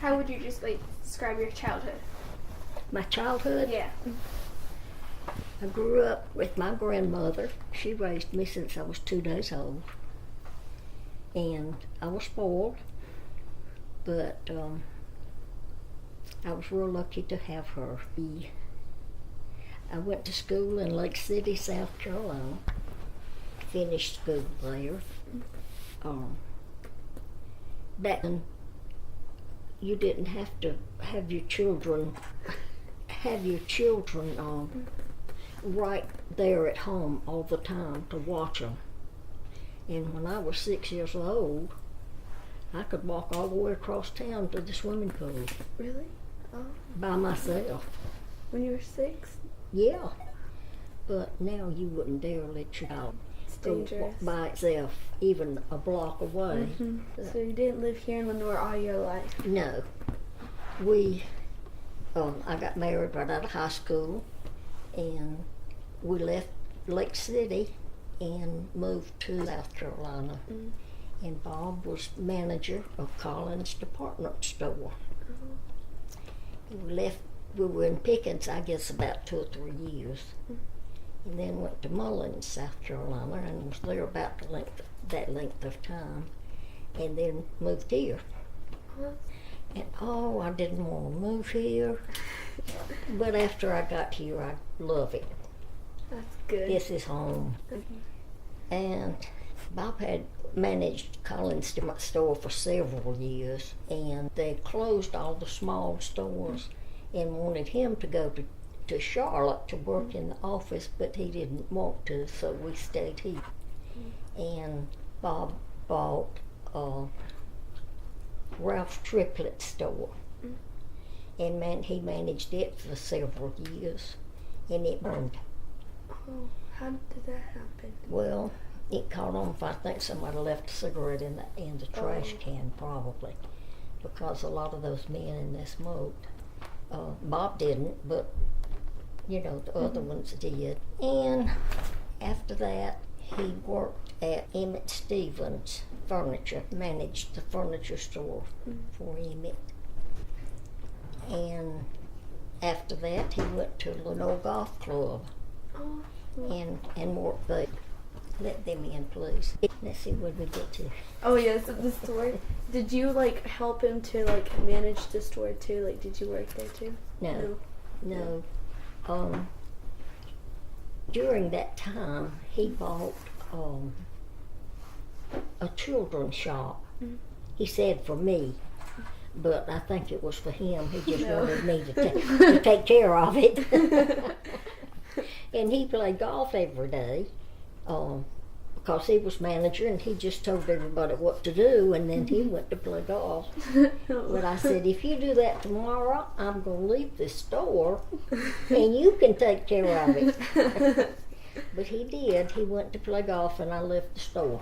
How would you just like describe your childhood? My childhood? Yeah. I grew up with my grandmother. She raised me since I was 2 days old. And I was spoiled, but I was real lucky to have her. I went to school in Lake City, South Carolina. Finished school there. Back then, you didn't have to have your children right there at home all the time to watch them. And when I was 6 years old, I could walk all the way across town to the swimming pool. Really? Oh. By myself. When you were 6? Yeah. But now you wouldn't dare let your child go Dangerous. by itself, even a block away. Mm-hmm. So you didn't live here in Lenore all your life? No. I got married right out of high school, and we left Lake City and moved to South Carolina. Mm. And Bob was manager of Collins Department Store. Mm. We were in Pickens, I guess, about 2 or 3 years. Mm. And then went to Mullins, South Carolina, and was there about that length of time. And then moved here. And I didn't want to move here. But after I got here, I love it. That's good. This is home. Mm-hmm. And Bob had managed Collins Department Store for several years, and they closed all the small stores and wanted him to go to Charlotte to work in the office, but he didn't want to, so we stayed here. And Bob bought Ralph's Triplet Store, and he managed it for several years, and it burned. Oh, how did that happen? Well, it caught on fire. I think somebody left a cigarette in the trash can, probably, because a lot of those men in there smoked. Bob didn't, but the other ones did. And after that, he worked at Emmett Stevens Furniture, managed the furniture store for Emmett. And after that, he went to Lenore Golf Club and worked there. Let them in, please. Let's see what we get to. Oh yes, the store. Did you help him to manage the store too? Did you work there too? No. During that time, he bought a children's shop. Mm-hmm. He said for me, but I think it was for him. He just wanted me to take care of it. And he played golf every day. Because he was manager, and he just told everybody what to do, and then he went to play golf. But I said, if you do that tomorrow, I'm going to leave this store, and you can take care of it. But he did. He went to play golf, and I left the store.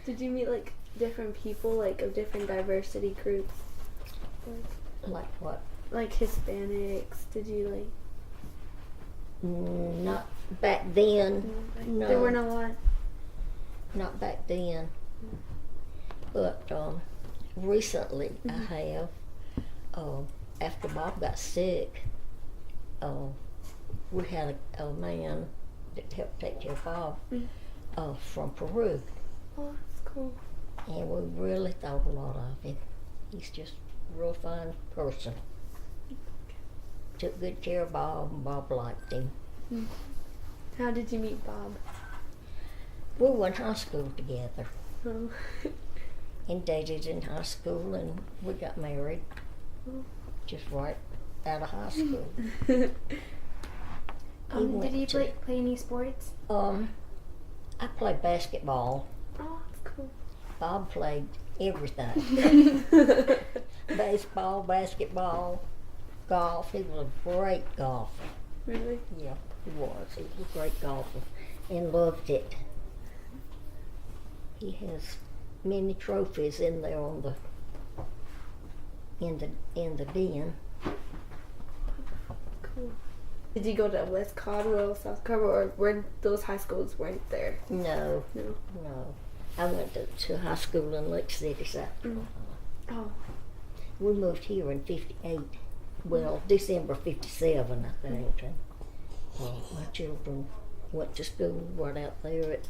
Did you meet different people, of different diversity groups? Like what? Like Hispanics. Did you Not back then. No. There weren't a lot? Not back then. But recently I have. After Bob got sick, we had a man that helped take care of Bob from Peru. Oh, that's cool. And we really thought a lot of him. He's just a real fine person. Took good care of Bob, and Bob liked him. How did you meet Bob? We went to high school together. Oh. And dated in high school, and we got married just right out of high school. Did you play any sports? I played basketball. Oh, that's cool. Bob played everything. Baseball, basketball, golf. He was a great golfer. Really? Yeah, he was. He was a great golfer and loved it. He has many trophies in there in the den. Cool. Did you go to West Caldwell, South Caldwell, or were those high schools weren't there? No. I went to high school in Lake City, South Carolina. Oh. We moved here in 58. Well, December 57, I think. And, my children went to school right out there at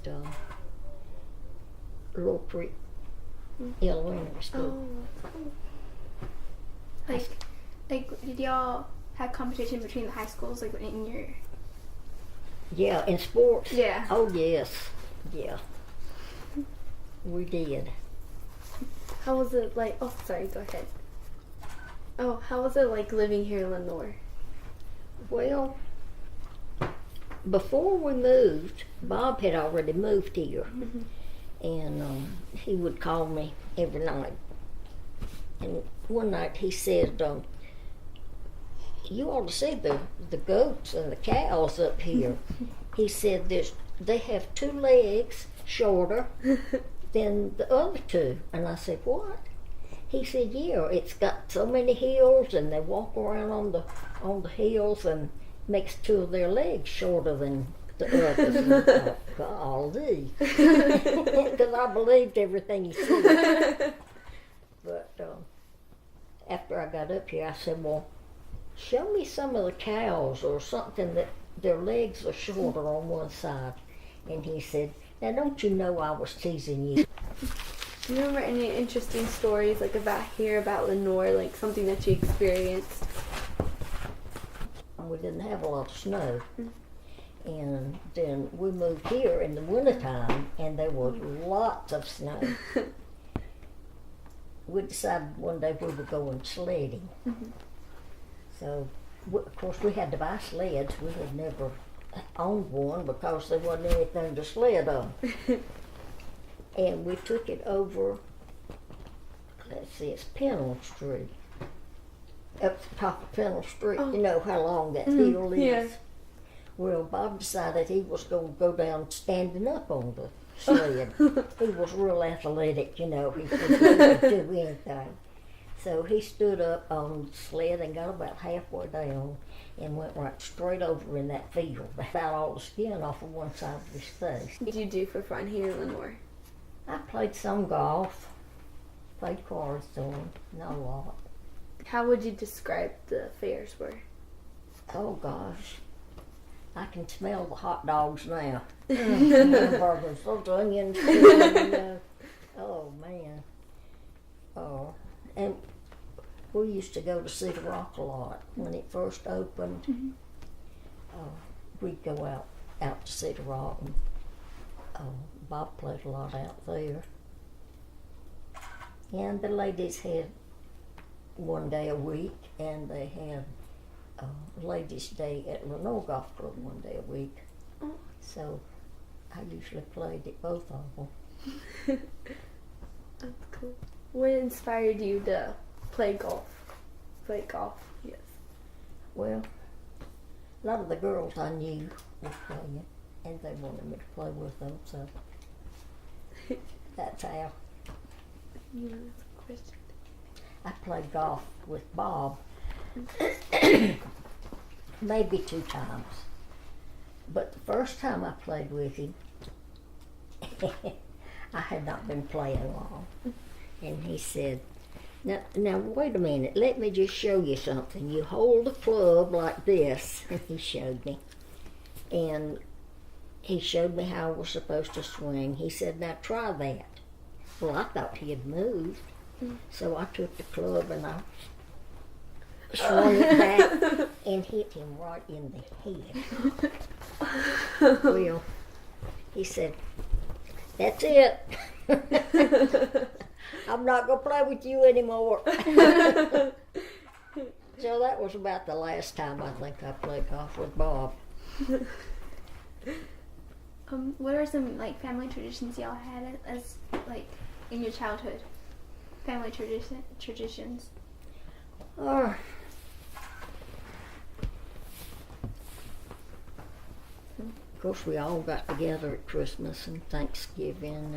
Little Creek Elementary School. Oh, cool. Like, did y'all have competition between the high schools, like in your? Yeah, in sports? Yeah. Oh, yes. Yeah. We did. How was it like? Oh, sorry. Go ahead. Oh, how was it like living here in Lenore? Well, before we moved, Bob had already moved here. And he would call me every night. And one night he said, you ought to see the goats and the cows up here. He said they have 2 legs shorter than the other 2. And I said, what? He said, yeah, it's got so many hills and they walk around on the hills and makes 2 of their legs shorter than the others. And I thought, golly. Because I believed everything he said. But after I got up here, I said, well, show me some of the cows or something that their legs are shorter on one side. And he said, now don't you know I was teasing you? Do you remember any interesting stories like about Lenore, like something that you experienced? We didn't have a lot of snow. And then we moved here in the wintertime, and there was lots of snow. We decided one day we were going sledding. So, of course, we had to buy sleds. We had never owned one because there wasn't anything to sled on. And we took it over, let's see, it's Pennell Street. Up the top of Pennell Street. Oh. You know how long that hill is? Yeah. Well, Bob decided he was going to go down standing up on the sled. He was real athletic, you know. He could do anything. So he stood up on the sled and got about halfway down and went right straight over in that field. About all the skin off of one side of his face. What did you do for fun here in Lenore? I played some golf, played cards to him, not a lot. How would you describe the fairs were? Oh gosh, I can smell the hot dogs now. Hamburgers, those onions. Oh man. Oh, and we used to go to Cedar Rock a lot when it first opened. We'd go out to Cedar Rock, and Bob played a lot out there. And the ladies had one day a week, and they had Ladies' Day at Lenore Golf Club one day a week. So I usually played at both of them. That's cool. What inspired you to play golf? Yes. Well, a lot of the girls I knew were playing, and they wanted me to play with them, so that's how. Yeah, that's a question. I played golf with Bob maybe 2 times. But the first time I played with him, I had not been playing long. And he said, now wait a minute, let me just show you something. You hold the club like this. And he showed me. And he showed me how I was supposed to swing. He said, now try that. Well, I thought he had moved. So I took the club and I swung it back and hit him right in the head. Well, he said, that's it. I'm not going to play with you anymore. So that was about the last time I think I played golf with Bob. What are some like family traditions y'all had as like in your childhood? Family traditions. Of course, we all got together at Christmas and Thanksgiving,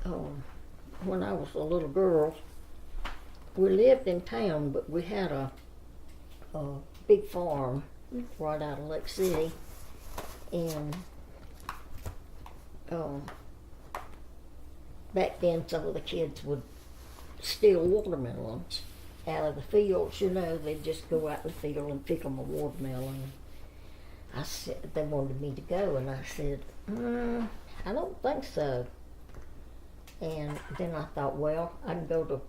and when I was a little girl, we lived in town, but we had a big farm right out of Lake City, and back then some of the kids would steal watermelons out of the fields. You know, they'd just go out in the field and pick them a watermelon. I said, they wanted me to go, and I said, I don't think so. And then I thought, well, I can go to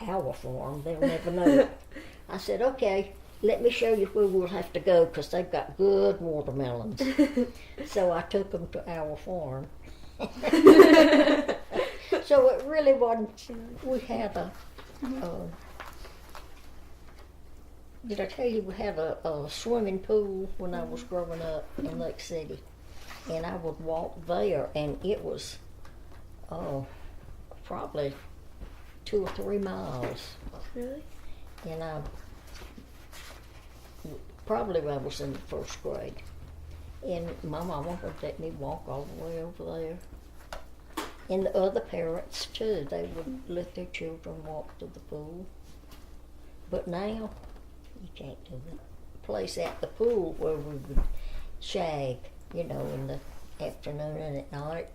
our farm. They'll never know. I said, okay, let me show you where we'll have to go, because they've got good watermelons. So I took them to our farm. So it really wasn't, we had did I tell you we had a swimming pool when I was growing up in Lake City? And I would walk there, and it was probably 2 or 3 miles. Really? And probably when I was in the 1st grade. And my mama would let me walk all the way over there. And the other parents too, they would let their children walk to the pool. But now, you can't do the place at the pool where we would shag, you know, in the afternoon and at night,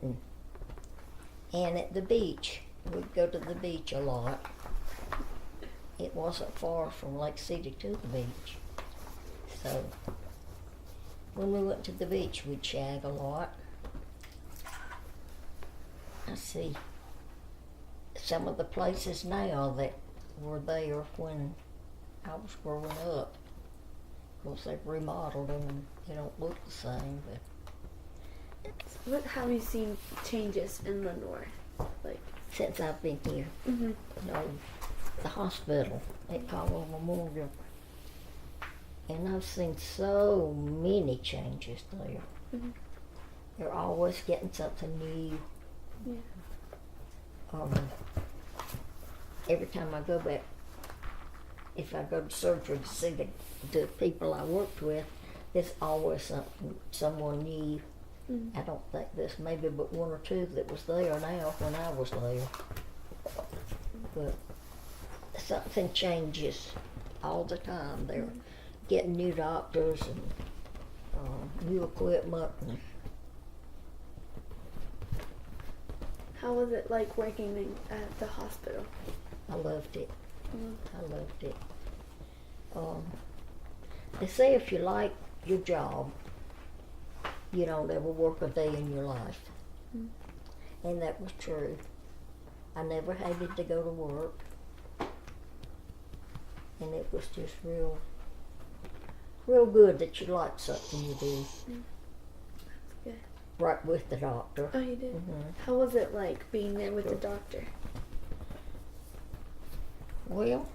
and at the beach. We'd go to the beach a lot. It wasn't far from Lake City to the beach. So when we went to the beach, we'd shag a lot. I see some of the places now that were there when I was growing up. Of course, they've remodeled them and they don't look the same, but What have you seen changes in the north? Like, since I've been here, you know, the hospital at Caldwell Memorial, and I've seen so many changes there. They're always getting something new. Yeah. Every time I go back, if I go to surgery to see the people I worked with, there's always someone new. I don't think there's maybe but 1 or 2 that was there now when I was there. But something changes all the time. They're getting new doctors and new equipment. And How was it like working at the hospital? I loved it. I loved it. They say if you like your job, you don't ever work a day in your life. And that was true. I never hated to go to work. And it was just real good that you like something you do. That's good. Right with the doctor. Oh, you did? How was it like being there with the doctor? Well,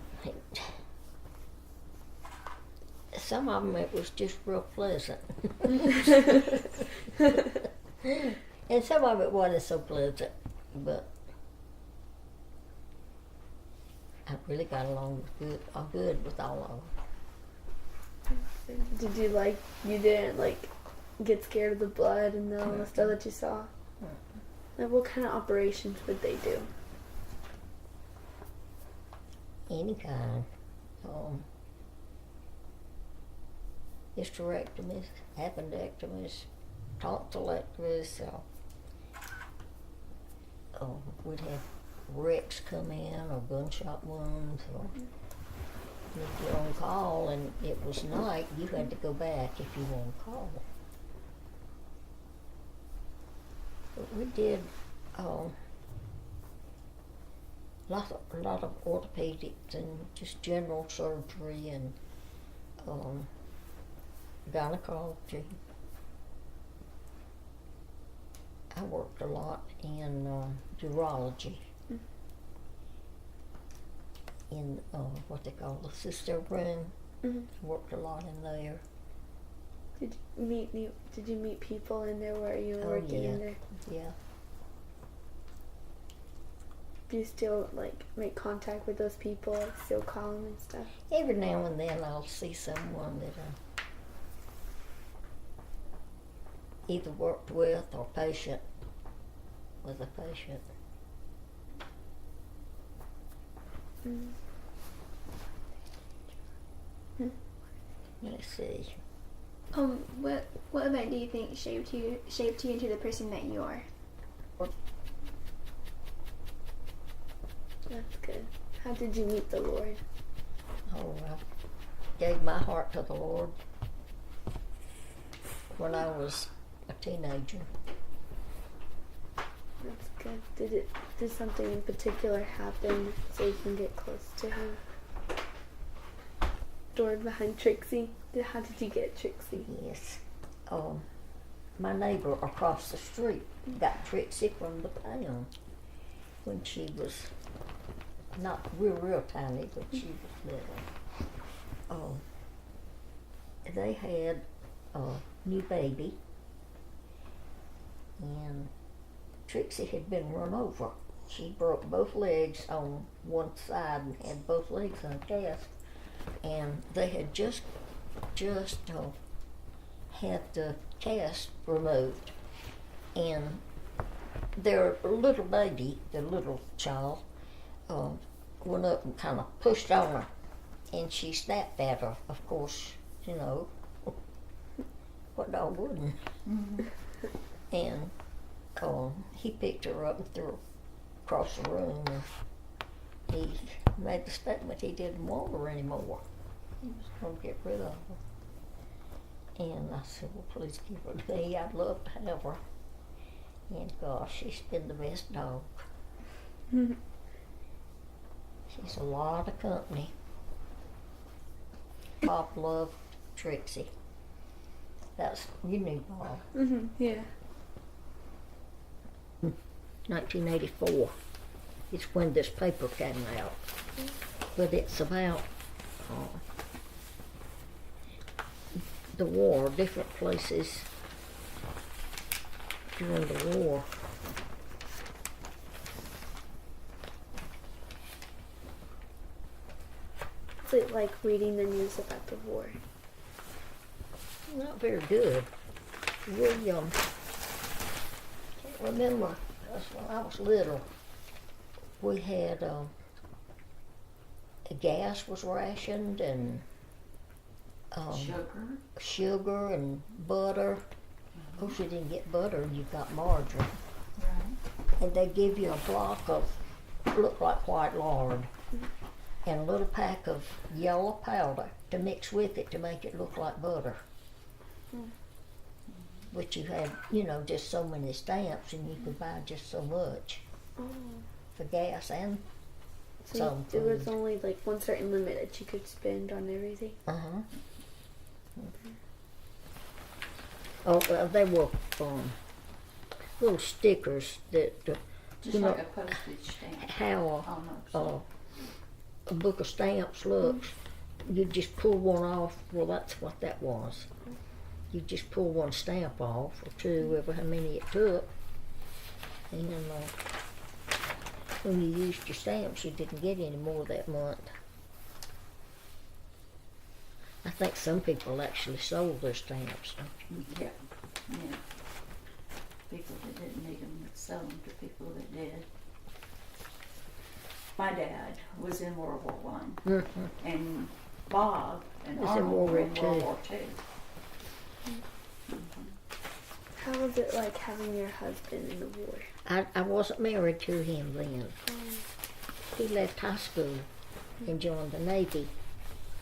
some of them it was just real pleasant. And some of it wasn't so pleasant, but I really got along good with all of them. You didn't like get scared of the blood and all the stuff that you saw? Like, what kind of operations would they do? Any kind. Hysterectomies, appendectomies, tonsillectomies. We'd have wrecks come in or gunshot wounds, or if you're on call and it was night, you had to go back if you were on call. But we did a lot of orthopedics and just general surgery and gynecology. I worked a lot in urology, in what they call the sister room. Worked a lot in there. Did you meet people in there while you were working in there? Yeah. Do you still like make contact with those people? Like, still call them and stuff? Every now and then I'll see someone that I either worked with or patient with a patient. Let's see. What event do you think shaped you into the person that you are? That's good. How did you meet the Lord? Oh, I gave my heart to the Lord when I was a teenager. That's good. Did something in particular happen so you can get close to him? Door behind Trixie? How did you get Trixie? Yes. My neighbor across the street got Trixie from the pound when she was not real tiny, but she was little. They had a new baby, and Trixie had been run over. She broke both legs on one side and had both legs in a cast, and they had just had the cast removed, and their little baby, the little child, went up and kind of pushed on her, and she snapped at her. Of course, you know, what dog wouldn't? Mm-hmm. And he picked her up and threw her across the room, and he made the statement he didn't want her anymore. He was going to get rid of her. And I said, well, please give her to me. I'd love to have her. And gosh, she's been the best dog. She's a lot of company. Bob loved Trixie. You knew Bob. Mm-hmm. Yeah. 1984 is when this paper came out. But it's about the war, different places during the war. What's it like reading the news about the war? Not very good. We can't remember, because when I was little, we had gas was rationed, and sugar and butter. Of course, you didn't get butter, you got margarine. Right. And they give you a block of, looked like white lard, and a little pack of yellow powder to mix with it to make it look like butter. But you had, just so many stamps, and you could buy just so much for gas and some there food. was only like one certain limit that you could spend on everything. Oh, well, they were little stickers that, Just like a postage stamp. how Almost. a book of stamps looks. You just pull one off. Well, that's what that was. You just pull one stamp off, or two, ever how many it took. And when you used your stamps, you didn't get any more that month. I think some people actually sold their stamps. Yeah. People that didn't need them would sell them to people that did. My dad was in World War One, and Bob and Was in Arnold World were War in Two. World War II. How was it like having your husband in the war? I wasn't married to him then. He left high school and joined the Navy.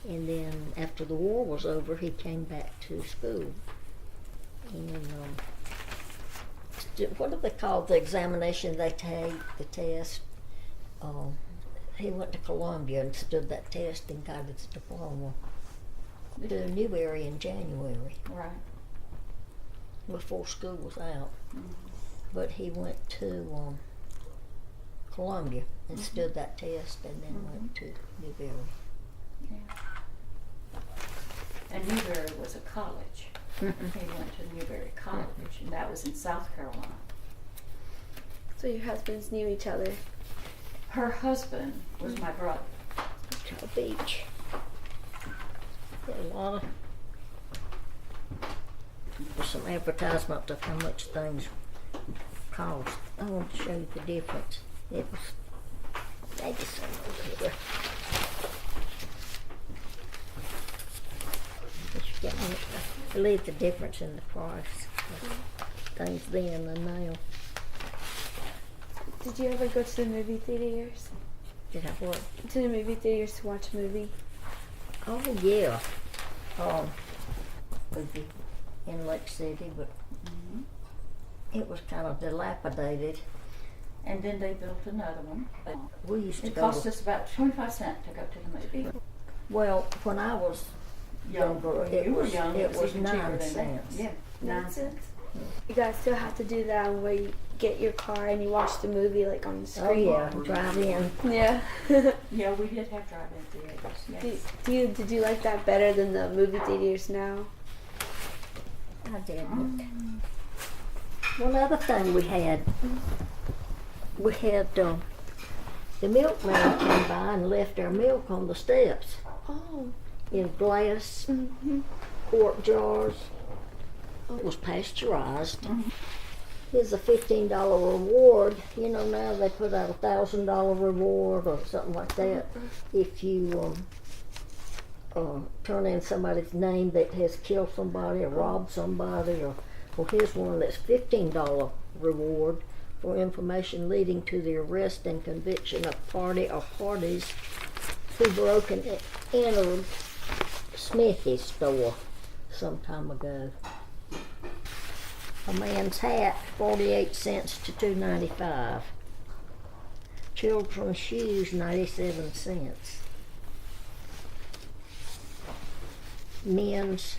And then after the war was over, he came back to school. And what do they call the examination they take, the test? He went to Columbia and stood that test and got his diploma to Newberry in January. Right. Before school was out. But he went to Columbia and stood that test, and then went to Newberry. Yeah. And Newberry was a college. He went to Newberry College, and that was in South Carolina. So your husbands knew each other. Her husband was my brother. Cow Beach. A lot of, there's some advertisement of how much things cost. I want to show you the difference. It was maybe some over here. I believe the difference in the price of things then and now. Did you ever go to the movie theaters? Did I what? To the movie theaters to watch a movie? Oh yeah. Movie in Lake City, but it was kind of dilapidated. And then they built another one. But We used to it go cost to, us about 25 cents to go to the movie. well, when I was younger, When it you were was young, it was even cheaper 9 than that. cents. Yeah, 9 cents. You guys still have to do that where you get your car and you watch the movie like on the Oh screen. yeah, drive in. Yeah. Yeah, we did have drive-in theaters. Yes. Did you like that better than the movie theaters now? I didn't. One other thing we had the milkman came by and left our milk on the steps Oh. in glass Mm-hmm. quart jars. It was pasteurized. Here's a $15 reward. You know, now they put out a $1,000 reward or something like that if you turn in somebody's name that has killed somebody or robbed somebody. Well, here's one that's $15 reward for information leading to the arrest and conviction of party or parties who broke and entered Smithy's store some time ago. A man's hat, 48 cents to $2.95. Children's shoes, 97 cents. Men's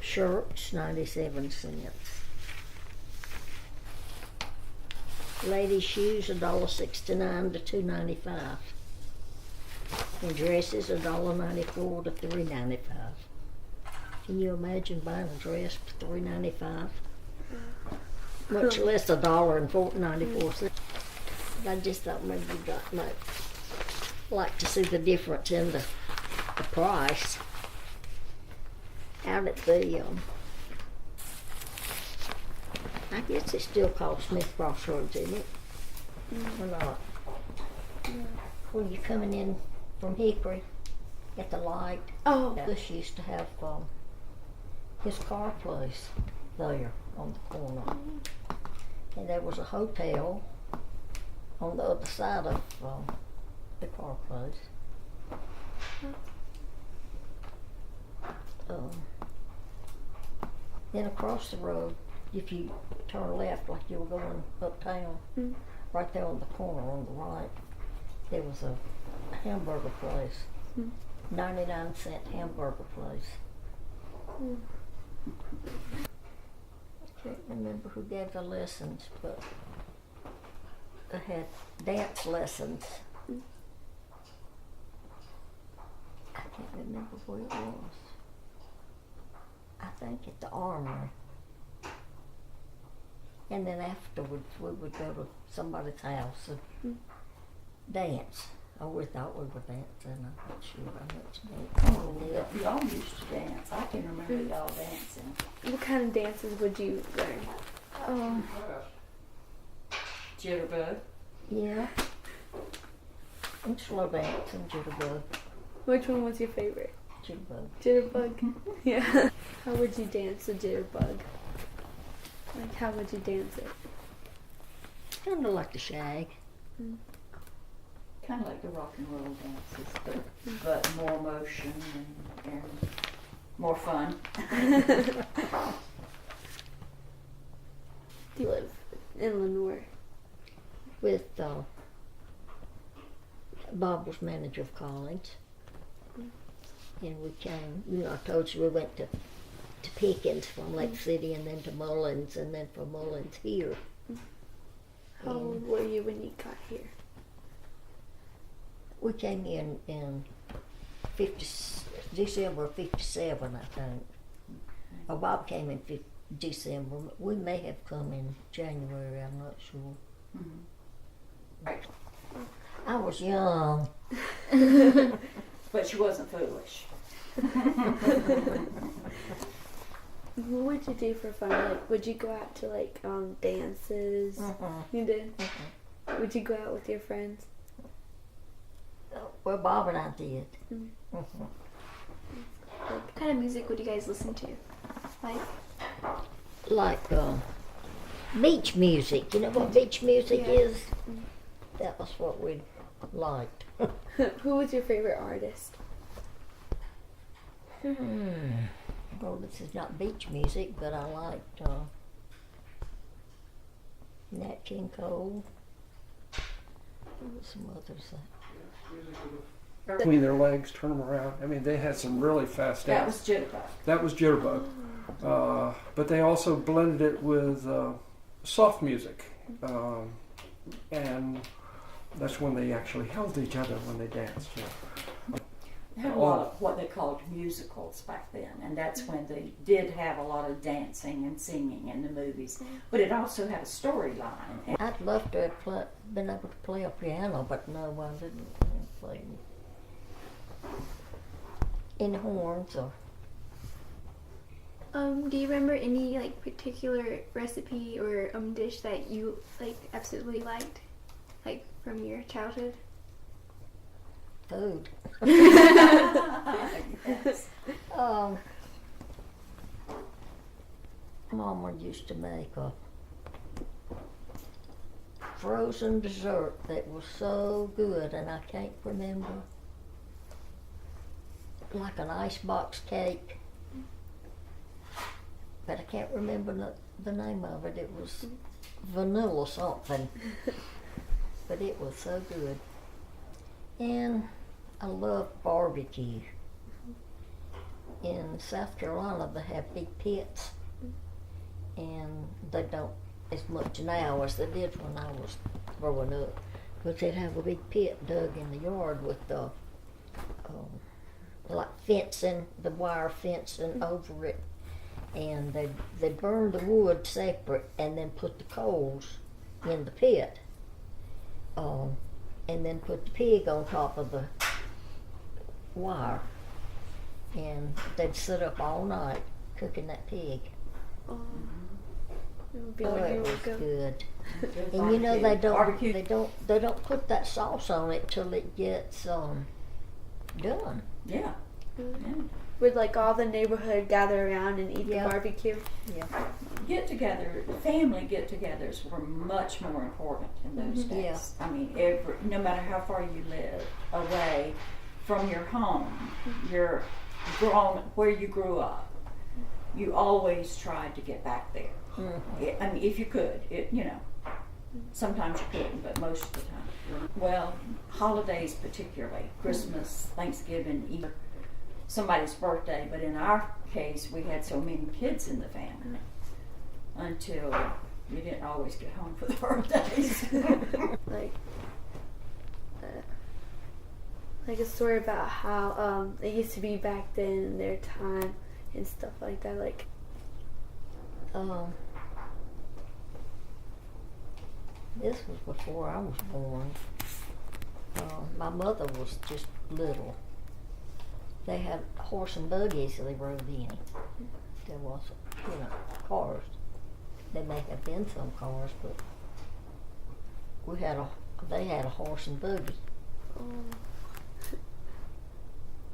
shirts, 97 cents. Ladies' shoes, $1.69 to $2.95. And dresses, $1.94 to $3.95. Can you imagine buying a dress for $3.95? Much less $1.94. I just thought maybe you might like to see the difference in the price. Out at the, I guess it's still called Smith Crossroads, isn't it? Or not? When you're coming in from Hickory at the light, Oh. Bush used to have his car place there on the corner. And there was a hotel on the other side of the car place. Then across the road, if you turn left like you were going uptown, right there on the corner on the right, there was a hamburger place. 99-cent hamburger place. I can't remember who gave the lessons, but I had dance lessons. I can't remember where it was. I think at the Armory. And then afterwards we would go to somebody's house and dance. Oh, we thought we were dancing. I'm not sure how much dancing we did. We all used to dance. I can remember it all dancing. What kind of dances would you learn? Jitterbug. Yeah. And slow dance and jitterbug. Which one was your favorite? Jitterbug. Jitterbug? Yeah. How would you dance a jitterbug? Like, how would you dance it? Kind of like the shag. Kind of like the rock and roll dances, but more motion and more fun. Do you live in Lenore? With Bob was manager of college. And we came, I told you we went to Pickens from Lake City and then to Mullins and then from Mullins here. How old were you when you got here? We came in December of 57, I think. Oh, Bob came in December. We may have come in January, I'm not sure. I was young. But she wasn't foolish. What would you do for fun? Like, would you go out to like dances? You did. Would you go out with your friends? Well, Bob and I did. What kind of music would you guys listen to? Like beach music. You know what beach music is? That was what we'd liked. Who was your favorite artist? Well, this is not beach music, but I liked Nat King Cole. There was some others. Between their legs, turn them around. I mean, they had some really fast That dance. was Jitterbug. That was Jitterbug. But they also blended it with soft music. And that's when they actually held each other when they danced. You know. They had a lot of what they called musicals back then, and that's when they did have a lot of dancing and singing in the movies. But it also had a storyline. I'd love to have been able to play a piano, but no, I didn't play any horns or. Do you remember any like particular recipe or dish that you like absolutely liked, like from your childhood? Food. Yes. Mama used to make a frozen dessert that was so good, and I can't remember. Like an icebox cake, but I can't remember the name of it. It was vanilla something, but it was so good. And I love barbecue. In South Carolina, they have big pits, and they don't as much now as they did when I was growing up. But they'd have a big pit dug in the yard with the like fencing, the wire fencing over it, and they burned the wood separate and then put the coals in the pit. And then put the pig on top of the wire. And they'd sit up all night cooking that pig. Oh, it would be Oh, like it you was would go. good. Good And you know barbecue. they don't put that sauce on it till it gets done. Yeah. Yeah. Would like all the neighborhood gather around and eat Yeah. the barbecue? Yeah. Family get-togethers were much more important in those days. Yeah. I mean, no matter how far you live away from your home, you're grown where you grew up. You always tried to get back there. Mm-hmm. I mean, if you could, sometimes you couldn't, but most of the time. Well, holidays particularly, Christmas, Thanksgiving, Easter, somebody's birthday, but in our case, we had so many kids in the family until you didn't always get home for the birthdays. Like a story about how it used to be back then in their time and stuff like that. Like, this was before I was born. My mother was just little. They had horse and buggies they rode in. There wasn't, cars. There may have been some cars, but they had a horse and buggy.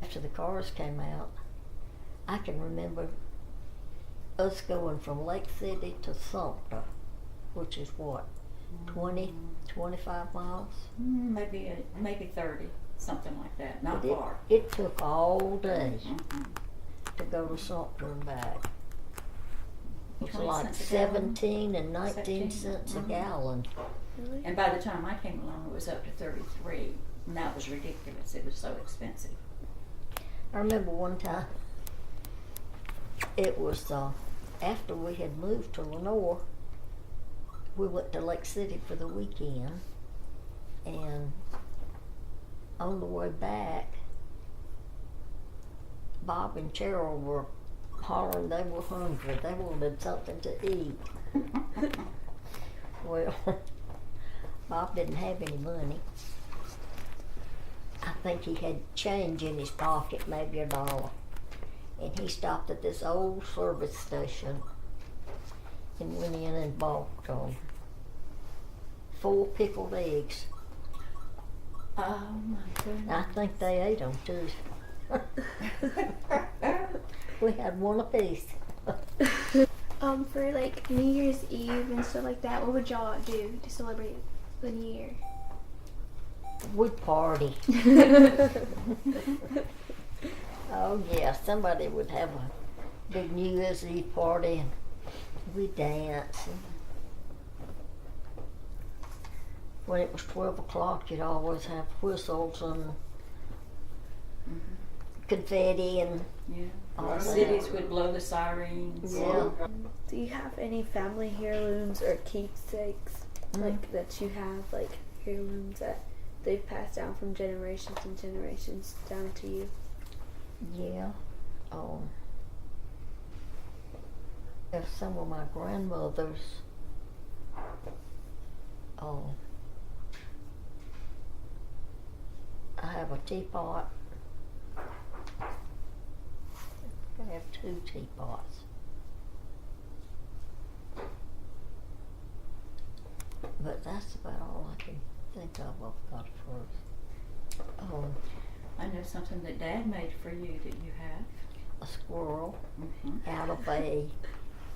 After the cars came out, I can remember us going from Lake City to Sumter, which is what, 20, 25 miles? Maybe 30, something like that. Not But far. It took all day Mhm. to go to Sumter and back. It was 20 like cents a gallon. 17 and 19 cents a Mhm. gallon. really? And by the time I came along, it was up to 33, and that was ridiculous. It was so expensive. I remember one time, it was after we had moved to Lenore, we went to Lake City for the weekend, and on the way back, Bob and Cheryl were hollering they were hungry. They wanted something to eat. Well, Bob didn't have any money. I think he had change in his pocket, maybe $1. And he stopped at this old service station and went in and bought 4 pickled eggs. Oh my goodness. I think they ate them too. We had one apiece. For like New Year's Eve and stuff like that, what would y'all do to celebrate the New Year? We'd party. Oh yeah, somebody would have a big New Year's Eve party and we'd dance. And when it was 12 o'clock, you'd always have whistles and confetti and Yeah. all The that. cities would blow the sirens. Yeah. Do you have any family heirlooms or keepsakes like that you have, like heirlooms that they've passed down from generations and generations down to you? Yeah. If some of my grandmothers, I have a teapot. I have 2 teapots. But that's about all I can think of. I've got first. I know something that Dad made for you that you have. A squirrel Mm-hmm. out of a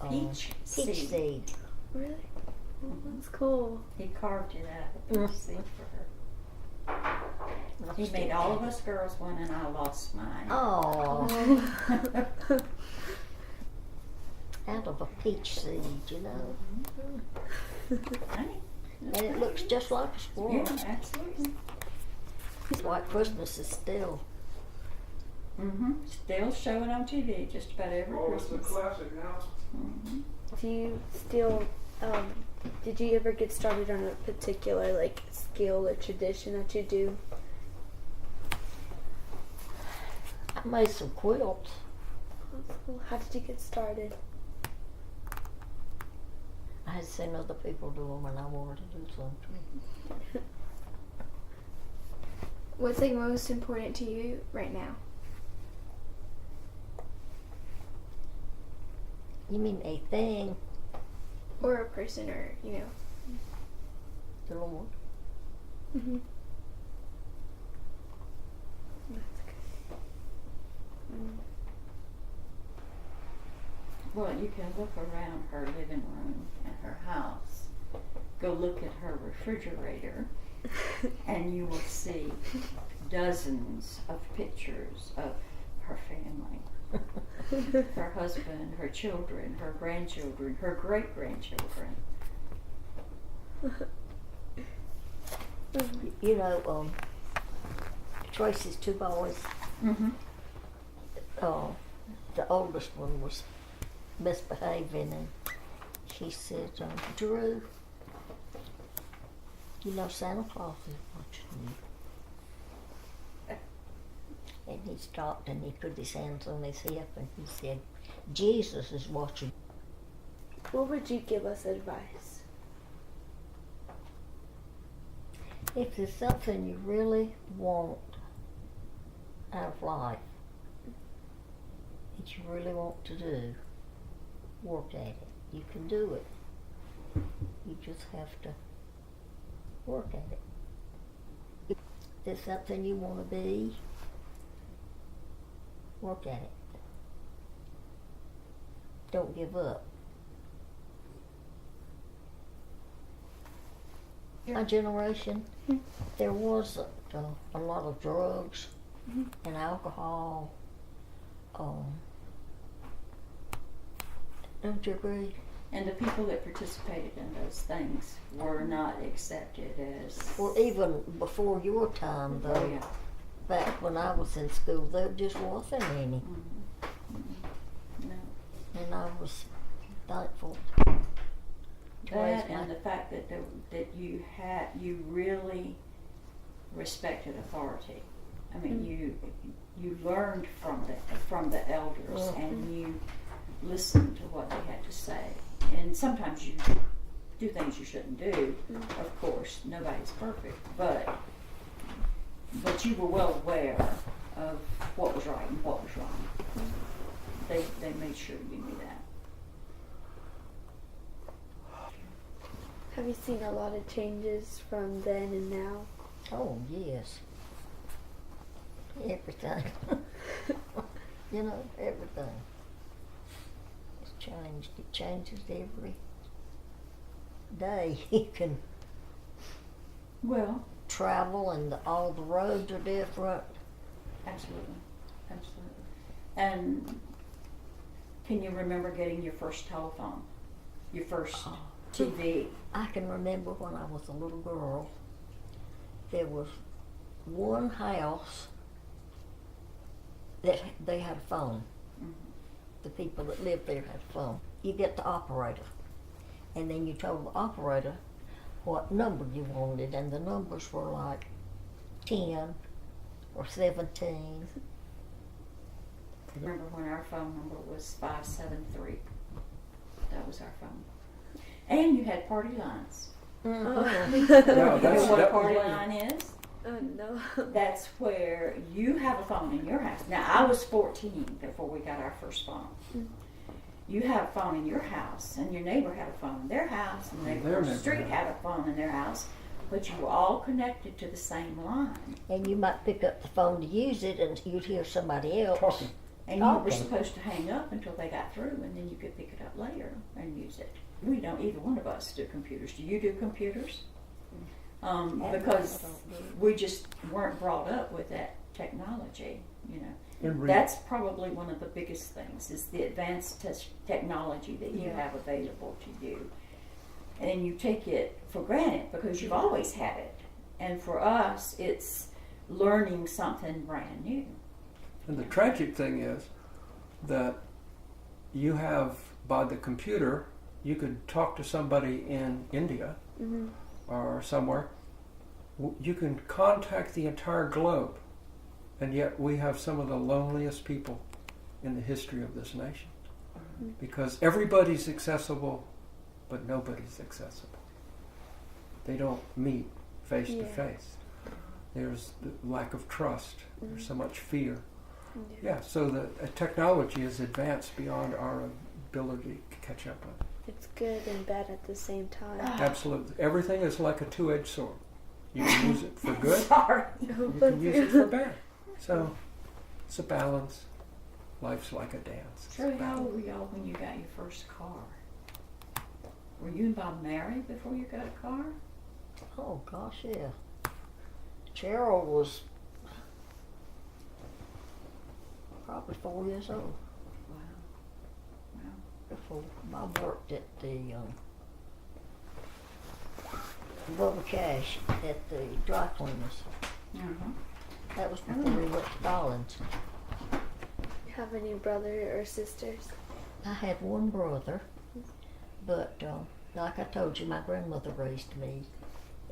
Peach seed. seed. Really? Oh, that's cool. He carved it out of a peach seed for her. He made all of us girls one, and I lost mine. Oh, out of a peach seed, you know. Honey. And it looks just like a squirrel. Yeah, absolutely. White Christmas is still. Still showing on TV just about every Christmas. classic now. Do you still, did you ever get started on a particular like skill or tradition that you do? I made some quilts. That's cool. How did you get started? I had seen other people do them and I wanted to do some too. What's like most important to you right now? You mean a thing? Or a person, or The Lord. Mm-hmm. That's good. Well, you can look around her living room and her house. Go look at her refrigerator, and you will see dozens of pictures of her family. Her husband, her children, her grandchildren, her great-grandchildren. You know, Tracy's 2 boys. Mm-hmm. The oldest one was misbehaving and she said, Drew, you know Santa Claus is watching you. And he stopped and he put his hands on his hip and he said, Jesus is watching. What would you give us advice? If there's something you really want out of life, that you really want to do, work at it. You can do it. You just have to work at it. If there's something you want to be, work at it. Don't give up. My generation, there was a lot of drugs and alcohol. Don't you agree? And the people that participated in those things were not accepted as. Well, even before your time, though, Oh, yeah. back when I was in school, there just wasn't any. No. And I was thankful. That and the fact that you really respected authority. I mean, you learned from the elders, and you listened to what they had to say. And sometimes you do things you shouldn't do. Of course, nobody's perfect, but you were well aware of what was right and what was wrong. They made sure you knew that. Have you seen a lot of changes from then and now? Oh, yes. Everything. You know, everything. It's changed. It changes every day. You can. Well, travel and all the roads are different. Absolutely. And can you remember getting your first telephone? Your first TV? I can remember when I was a little girl, there was one house that they had a phone. Mhm. The people that lived there had a phone. You get the operator, and then you told the operator what number you wanted, and the numbers were like 10 or 17. I remember when our phone number was 573. That was our phone. And you had party lines. Mm-hmm. You know what a party line is? Oh no. That's where you have a phone in your house. Now, I was 14 before we got our first phone. You have a phone in your house, and your neighbor had a phone in their house, and the neighbor across the street had a phone in their house, but you were all connected to the same line. And you might pick up the phone to use it, and you'd hear somebody else Talking. And you were supposed to hang up until they got through, and then you could pick it up later and use it. We don't, either one of us do computers. Do you do computers? Because we just weren't brought up with that technology, you know. That's probably one of the biggest things, is the advanced technology that you have available to you. And you take it for granted because you've always had it. And for us, it's learning something brand new. And the tragic thing is that you have, by the computer, you could talk to somebody in India or somewhere. You can contact the entire globe, and yet we have some of the loneliest people in the history of this nation. Because everybody's accessible, but nobody's accessible. They don't meet face to face. There's the lack of trust. There's so much fear. Yeah, so the technology is advanced beyond our ability to catch up with. It's good and bad at the same time. Absolutely. Everything is like a two-edged sword. You can use it for good, Sorry. you can use it for bad. So it's a balance. Life's like a dance. Shirley, how old were y'all when you got your first car? Were you and Bob married before you got a car? Oh gosh, yeah. Cheryl was probably 4 years old Wow. before Bob worked at the Bubba Cash at the dry cleaners. That was before we went to Collins. You have any brother or sisters? I had one brother, but like I told you, my grandmother raised me,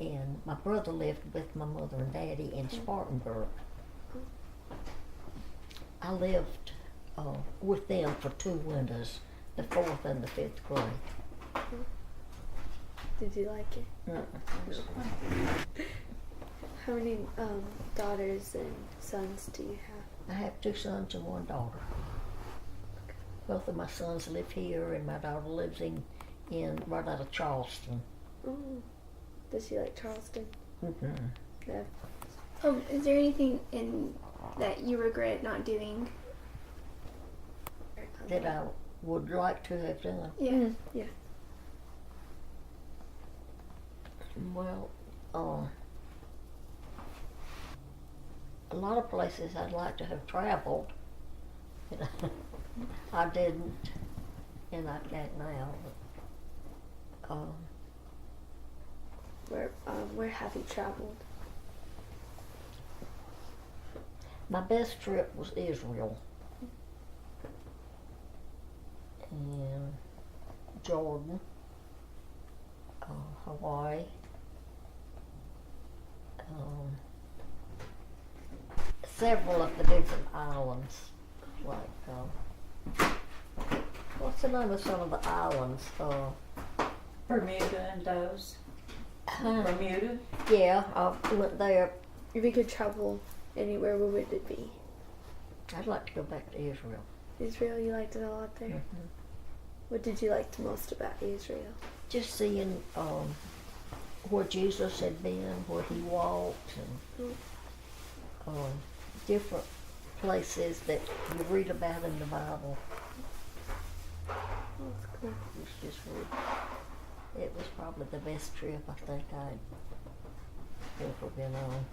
and my brother lived with my mother and daddy in Spartanburg. I lived with them for 2 winters, the 4th and the 5th grade. Did you like it? How many daughters and sons do you have? I have 2 sons and 1 daughter. Both of my sons live here, and my daughter lives in right out of Charleston. Does she like Charleston? Yeah. Is there anything that you regret not doing? That I would like to have done. Yeah. Yeah. Well, a lot of places I'd like to have traveled. I didn't, and I can't now. But, Where have you traveled? my best trip was Israel and Jordan, Hawaii, several of the different islands, like what's the name of some of the islands? Bermuda and those. Bermuda? Yeah, I went there. If you could travel anywhere, where would it be? I'd like to go back to Israel. Israel, you liked it a lot there? What did you like the most about Israel? Just seeing where Jesus had been, where he walked, and different places that you read about in the Bible. That's cool. It was just really, it was probably the best trip I think I'd ever been on.